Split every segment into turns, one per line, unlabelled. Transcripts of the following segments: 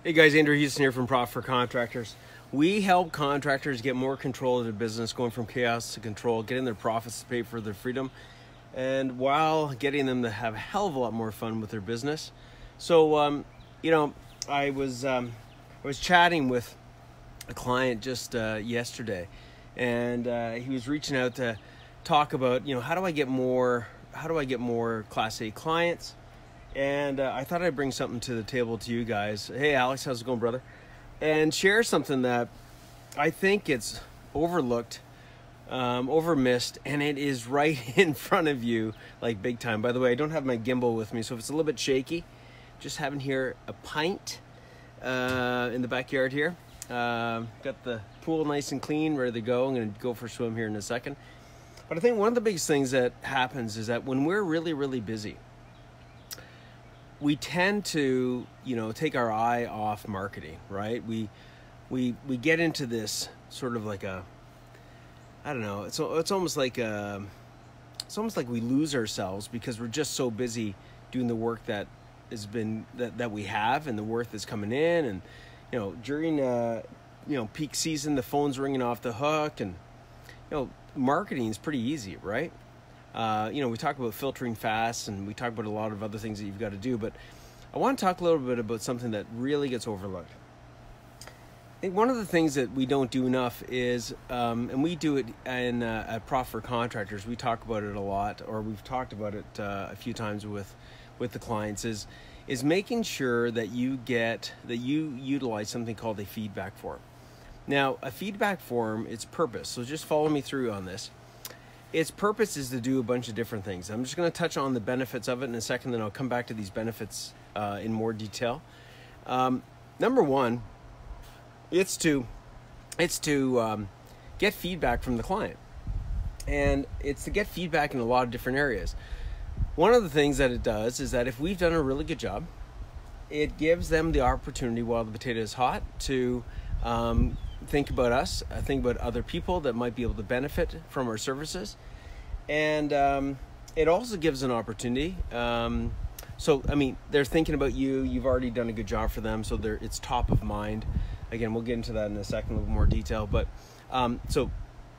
Hey guys, Andrew Houston here from Profit for Contractors. We help contractors get more control of their business, going from chaos to control, getting their profits to pay for their freedom, and while getting them to have a hell of a lot more fun with their business. So, I was chatting with a client just yesterday, and he was reaching out to talk about, how do I get more Class A clients? And I thought I'd bring something to the table to you guys. Hey, Alex, how's it going, brother? And share something that I think it's overlooked, overmissed, and it is right in front of you, like big time. By the way, I don't have my gimbal with me, so if it's a little bit shaky, just having here a pint in the backyard here. Got the pool nice and clean, ready to go. I'm going to go for a swim here in a second. But I think one of the biggest things that happens is that when we're really, really busy, we tend to, take our eye off marketing, right? We get into this sort of like it's almost like we lose ourselves because we're just so busy doing the work that that we have, and the work that's coming in, and during peak season, the phone's ringing off the hook, and marketing is pretty easy, right? We talk about filtering fast, and we talk about a lot of other things that you've got to do, but I want to talk a little bit about something that really gets overlooked. I think one of the things that we don't do enough is, and we do it at Profit for Contractors, we talk about it a lot, or we've talked about it a few times with the clients, is making sure that you utilize something called a feedback form. Now, a feedback form, its purpose, so just follow me through on this. Its purpose is to do a bunch of different things. I'm just going to touch on the benefits of it in a second, then I'll come back to these benefits in more detail. Number one, it's to get feedback from the client. And it's to get feedback in a lot of different areas. One of the things that it does is that if we've done a really good job, it gives them the opportunity while the potato is hot to think about us, think about other people that might be able to benefit from our services. And it also gives an opportunity. They're thinking about you. You've already done a good job for them, so it's top of mind. Again, we'll get into that in a second, a little more detail. But so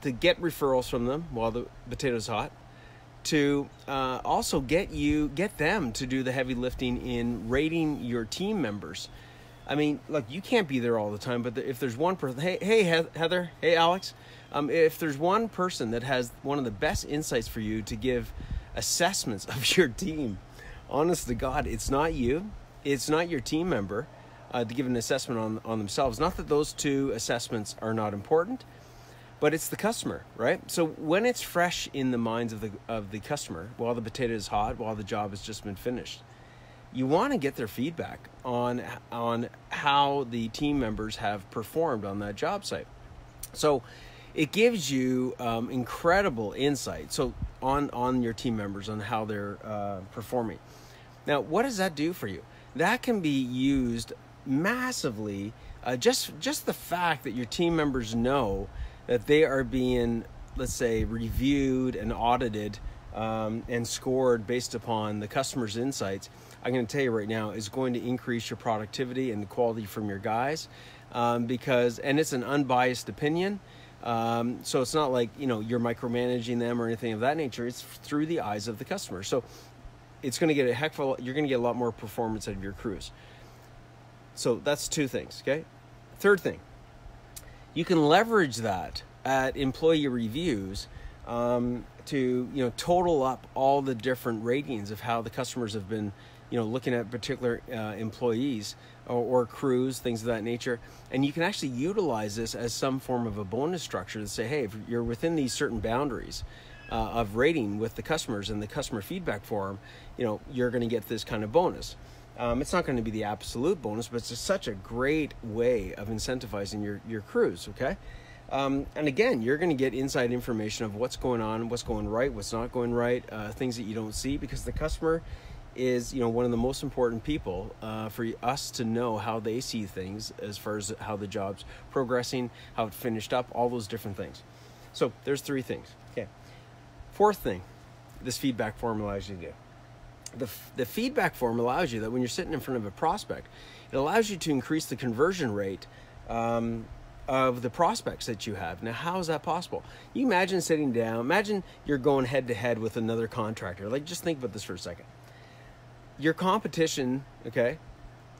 to get referrals from them while the potato's hot, to also get them to do the heavy lifting in rating your team members. I mean, look, you can't be there all the time, but if there's one person, hey, Heather, hey, Alex, if there's one person that has one of the best insights for you to give assessments of your team, honest to God, it's not you, it's not your team member to give an assessment on themselves. Not that those two assessments are not important, but it's the customer, right? So when it's fresh in the minds of the customer, while the potato is hot, while the job has just been finished, you want to get their feedback on how the team members have performed on that job site. So it gives you incredible insight on your team members, on how they're performing. Now, what does that do for you? That can be used massively. Just the fact that your team members know that they are being, let's say, reviewed and audited and scored based upon the customer's insights, I'm going to tell you right now, is going to increase your productivity and the quality from your guys, because it's an unbiased opinion. So it's not like, you're micromanaging them or anything of that nature. It's through the eyes of the customer. So it's going to get you're going to get a lot more performance out of your crews. So that's two things. Okay. Third thing, you can leverage that at employee reviews, to, total up all the different ratings of how the customers have been, looking at particular employees or crews, things of that nature. And you can actually utilize this as some form of a bonus structure to say, hey, if you're within these certain boundaries of rating with the customers and the customer feedback form, you're going to get this kind of bonus. It's not going to be the absolute bonus, but it's just such a great way of incentivizing your crews, okay? And again, you're going to get inside information of what's going on, what's going right, what's not going right, things that you don't see, because the customer is, one of the most important people for us to know how they see things as far as how the job's progressing, how it finished up, all those different things. So there's three things. Okay. Fourth thing, this feedback form allows you to do. The feedback form allows you that when you're sitting in front of a prospect, it allows you to increase the conversion rate of the prospects that you have. Now, how is that possible? You imagine sitting down, imagine you're going head to head with another contractor. Like, just think about this for a second. Your competition, okay?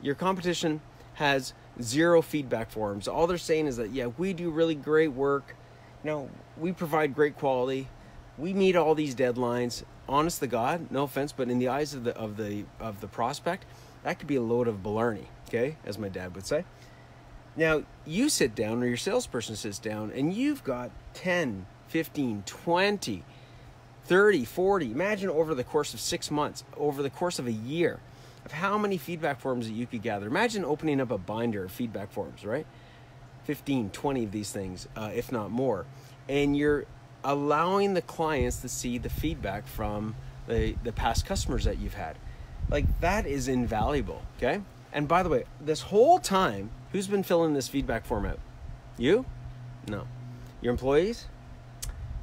Your competition has 0 feedback forms. All they're saying is that, yeah, we do really great work. You know, we provide great quality. We meet all these deadlines. Honest to God, no offense, but in the eyes of the prospect, that could be a load of baloney, okay, as my dad would say. Now, you sit down, or your salesperson sits down, and you've got 10, 15, 20, 30, 40. Imagine over the course of 6 months, over the course of a year, of how many feedback forms that you could gather. Imagine opening up a binder of feedback forms, right? 15, 20 of these things, if not more. And you're allowing the clients to see the feedback from the past customers that you've had. Like, that is invaluable, okay? And by the way, this whole time, who's been filling this feedback form out? You? No. Your employees?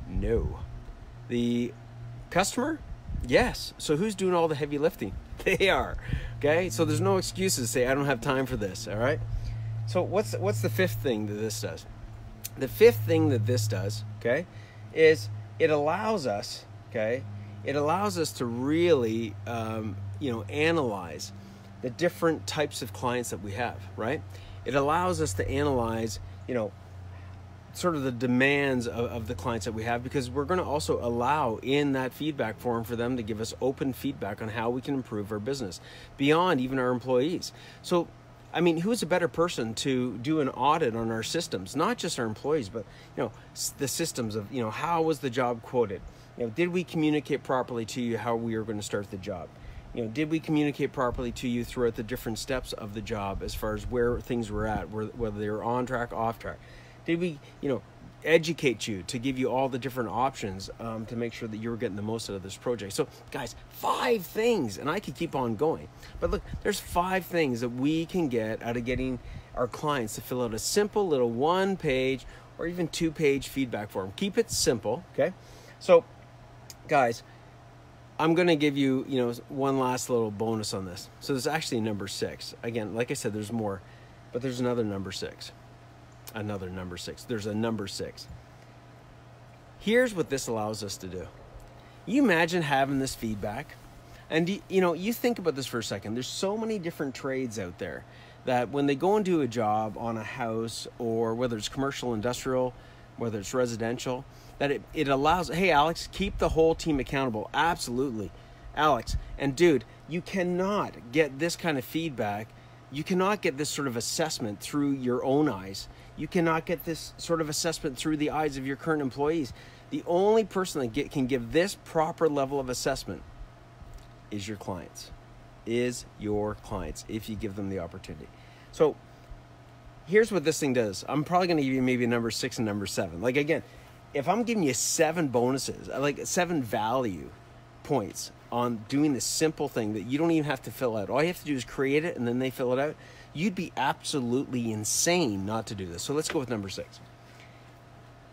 No. The customer? Yes. So who's doing all the heavy lifting? They are, okay? So there's no excuses to say, I don't have time for this, all right? So what's the fifth thing that this does? The fifth thing that this does, okay, is it allows us, okay, it allows us to really, analyze the different types of clients that we have, right? It allows us to analyze, sort of the demands of the clients that we have, because we're going to also allow in that feedback form for them to give us open feedback on how we can improve our business beyond even our employees. So, I mean, who's a better person to do an audit on our systems, not just our employees, but, the systems of, how was the job quoted? Did we communicate properly to you how we were going to start the job? Did we communicate properly to you throughout the different steps of the job as far as where things were at, whether they were on track, off track? Did we, educate you to give you all the different options to make sure that you were getting the most out of this project? So, guys, 5 things, and I could keep on going. But look, there's 5 things that we can get out of getting our clients to fill out a simple little 1-page or even 2-page feedback form. Keep it simple, okay? So, guys, I'm going to give you, one last little bonus on this. So there's actually number 6. Again, like I said, there's more, but there's another number 6. Another number 6. There's a number 6. Here's what this allows us to do. You imagine having this feedback, and you think about this for a second. There's so many different trades out there that when they go and do a job on a house, or whether it's commercial, industrial, whether it's residential, that it allows, hey, Alex, keep the whole team accountable. Absolutely, Alex. And dude, you cannot get this kind of feedback. You cannot get this sort of assessment through your own eyes. You cannot get this sort of assessment through the eyes of your current employees. The only person that can give this proper level of assessment is your clients. If you give them the opportunity. So here's what this thing does. I'm probably going to give you maybe a number 6 and number 7. Like, again, if I'm giving you 7 bonuses, like 7 value points on doing this simple thing that you don't even have to fill out. All you have to do is create it and then they fill it out. You'd be absolutely insane not to do this. So let's go with number 6.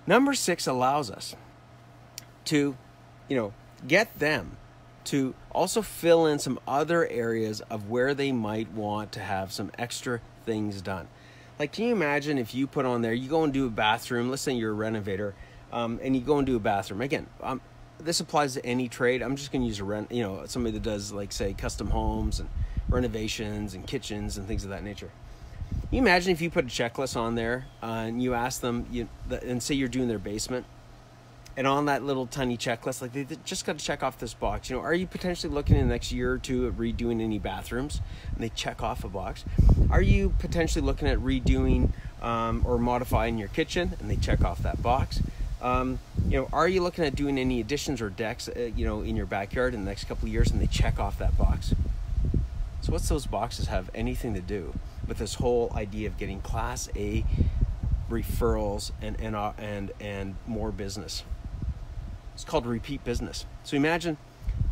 Number 6 allows us to, get them to also fill in some other areas of where they might want to have some extra things done. Like, can you imagine if you put on there, you go and do a bathroom, let's say you're a renovator, and you go and do a bathroom. Again, this applies to any trade. I'm just going to use somebody that does, like, say, custom homes and renovations and kitchens and things of that nature. You imagine if you put a checklist on there and you ask them, and say you're doing their basement, and on that little tiny checklist, like, they just got to check off this box. Are you potentially looking in the next year or two at redoing any bathrooms? And they check off a box. Are you potentially looking at redoing or modifying your kitchen? And they check off that box. Are you looking at doing any additions or decks, in your backyard in the next couple of years? And they check off that box. So what's those boxes have anything to do with this whole idea of getting Class A referrals and more business? It's called repeat business. So imagine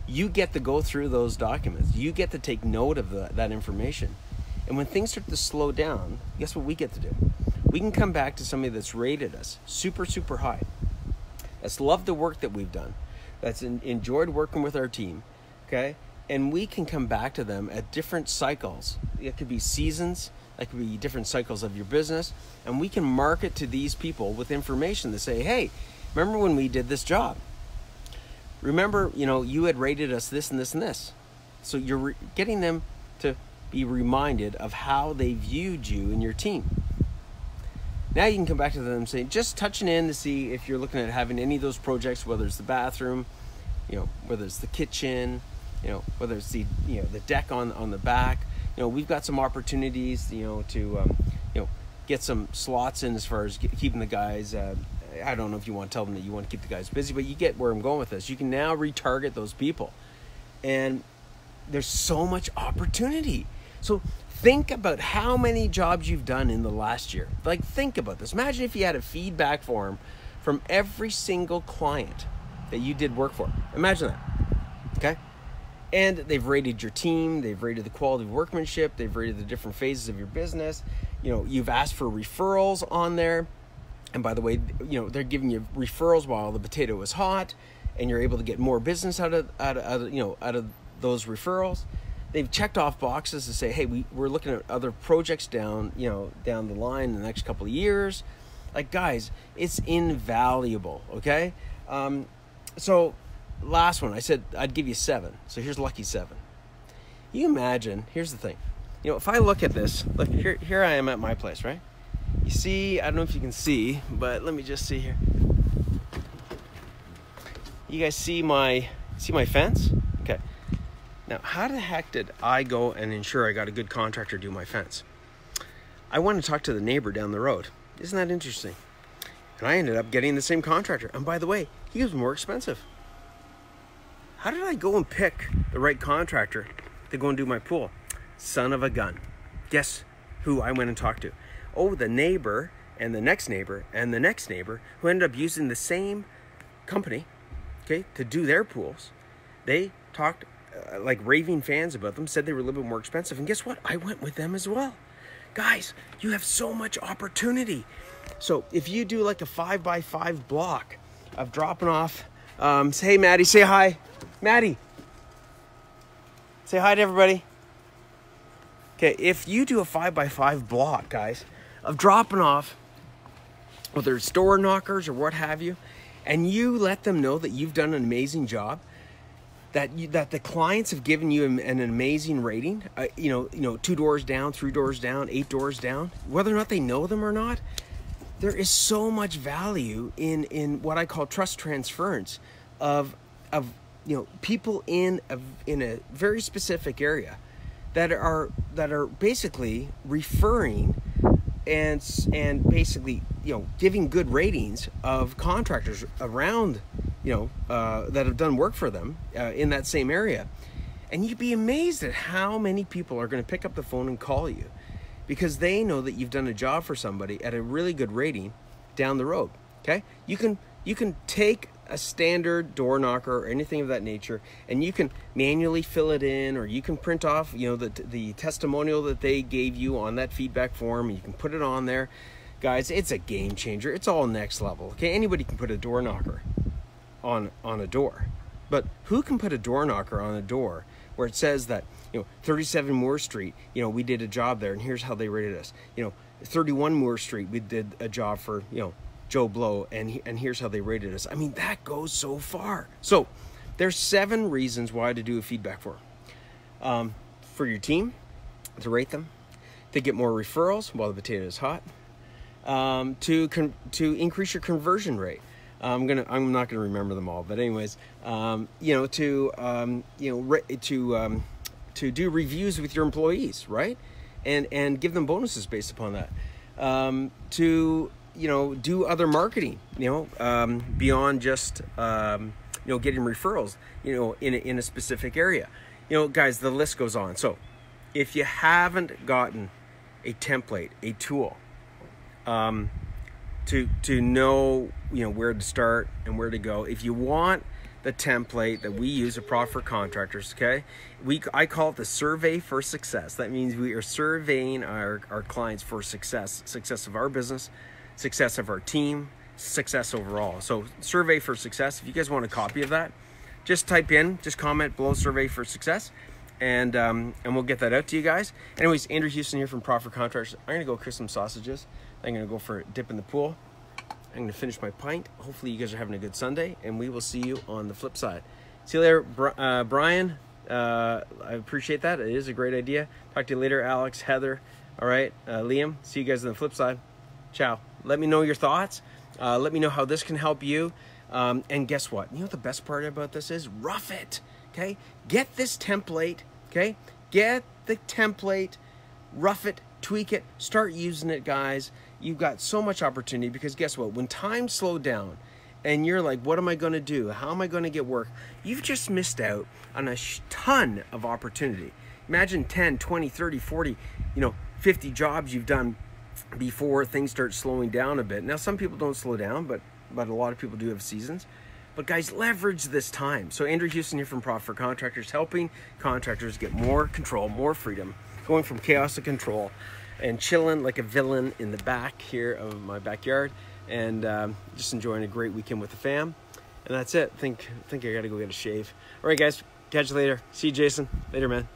you get to go through those documents. You get to take note of that information. And when things start to slow down, guess what we get to do? We can come back to somebody that's rated us super, super high, that's loved the work that we've done, that's enjoyed working with our team, okay? And we can come back to them at different cycles. It could be seasons, that could be different cycles of your business. And we can market to these people with information to say, hey, remember when we did this job? Remember, you had rated us this and this and this. So you're getting them to be reminded of how they viewed you and your team. Now you can come back to them and say, just touching in to see if you're looking at having any of those projects, whether it's the bathroom, whether it's the kitchen, whether it's the deck on the back. We've got some opportunities, to get some slots in as far as keeping the guys. I don't know if you want to tell them that you want to keep the guys busy, but you get where I'm going with this. You can now retarget those people, and there's so much opportunity. So think about how many jobs you've done in the last year. Like, think about this. Imagine if you had a feedback form from every single client that you did work for. Imagine that, okay? And they've rated your team, they've rated the quality of workmanship, they've rated the different phases of your business. You've asked for referrals on there. And by the way, they're giving you referrals while the potato is hot, and you're able to get more business out of those referrals. They've checked off boxes to say, hey, we're looking at other projects down the line in the next couple of years. Like, guys, it's invaluable, okay? So last one, I said I'd give you 7. So here's lucky 7. You imagine, here's the thing. If I look at this, look, here I am at my place, right? You see, I don't know if you can see, but let me just see here. You guys see my fence? Okay. Now, how the heck did I go and ensure I got a good contractor do my fence? I went to talk to the neighbor down the road. Isn't that interesting? And I ended up getting the same contractor. And by the way, he was more expensive. How did I go and pick the right contractor to go and do my pool? Son of a gun. Guess who I went and talked to? Oh, the neighbor and the next neighbor and the next neighbor, who ended up using the same company, okay, to do their pools. They talked like raving fans about them, said they were a little bit more expensive. And guess what? I went with them as well. Guys, you have so much opportunity. So if you do like a 5x5 block of dropping off, hey, Maddie, say hi. Maddie, say hi to everybody. Okay, if you do a 5x5 block, guys, of dropping off, whether it's door knockers or what have you, and you let them know that you've done an amazing job, that the clients have given you an amazing rating, 2 doors down, 3 doors down, 8 doors down, whether or not they know them or not, there is so much value in what I call trust transference of people in a very specific area that are basically referring and basically giving good ratings of contractors around that have done work for them in that same area. And you'd be amazed at how many people are going to pick up the phone and call you because they know that you've done a job for somebody at a really good rating down the road. Okay, you can take a standard door knocker or anything of that nature, and you can manually fill it in, or you can print off the testimonial that they gave you on that feedback form, and you can put it on there. Guys, it's a game changer. It's all next level. Okay, anybody can put a door knocker on a door, but who can put a door knocker on a door where it says that 37 Moore Street, we did a job there, and here's how they rated us. 31 Moore Street, we did a job for Joe Blow, and here's how they rated us. I mean, that goes so far. So there's 7 reasons why to do a feedback form. For your team, to rate them, to get more referrals while the potato is hot, to increase your conversion rate. I'm not gonna remember them all, but anyways, to do reviews with your employees, right? And give them bonuses based upon that. To do other marketing, beyond just, getting referrals, in a specific area. Guys, the list goes on. So if you haven't gotten a template, a tool, to know, where to start and where to go, if you want the template that we use at Profit for Contractors, okay, I call it the survey for success. That means we are surveying our clients for success of our business, success of our team, success overall. So survey for success. If you guys want a copy of that, just type in, just comment below survey for success, and we'll get that out to you guys. Anyways, Andrew Houston here from Profit Contractors. I'm gonna go cook some sausages. I'm gonna go for a dip in the pool. I'm gonna finish my pint. Hopefully you guys are having a good Sunday, and we will see you on the flip side. See you later, Brian. I appreciate that. It is a great idea. Talk to you later, Alex, Heather. All right, Liam. See you guys on the flip side. Ciao. Let me know your thoughts. Let me know how this can help you. And guess what? You know what the best part about this is? Rough it. Okay? Get this template. Okay? Get the template. Rough it. Tweak it. Start using it, guys. You've got so much opportunity, because guess what? When times slow down and you're like, what am I going to do? How am I going to get work? You've just missed out on a ton of opportunity. Imagine 10, 20, 30, 40, 50 jobs you've done before things start slowing down a bit. Now, some people don't slow down, but a lot of people do have seasons. But guys, leverage this time. So Andrew Houston here from Profit Contractors, helping contractors get more control, more freedom, going from chaos to control, and chilling like a villain in the back here of my backyard, and just enjoying a great weekend with the fam. And that's it. I think I gotta go get a shave. All right, guys, catch you later. See you, Jason. Later, man.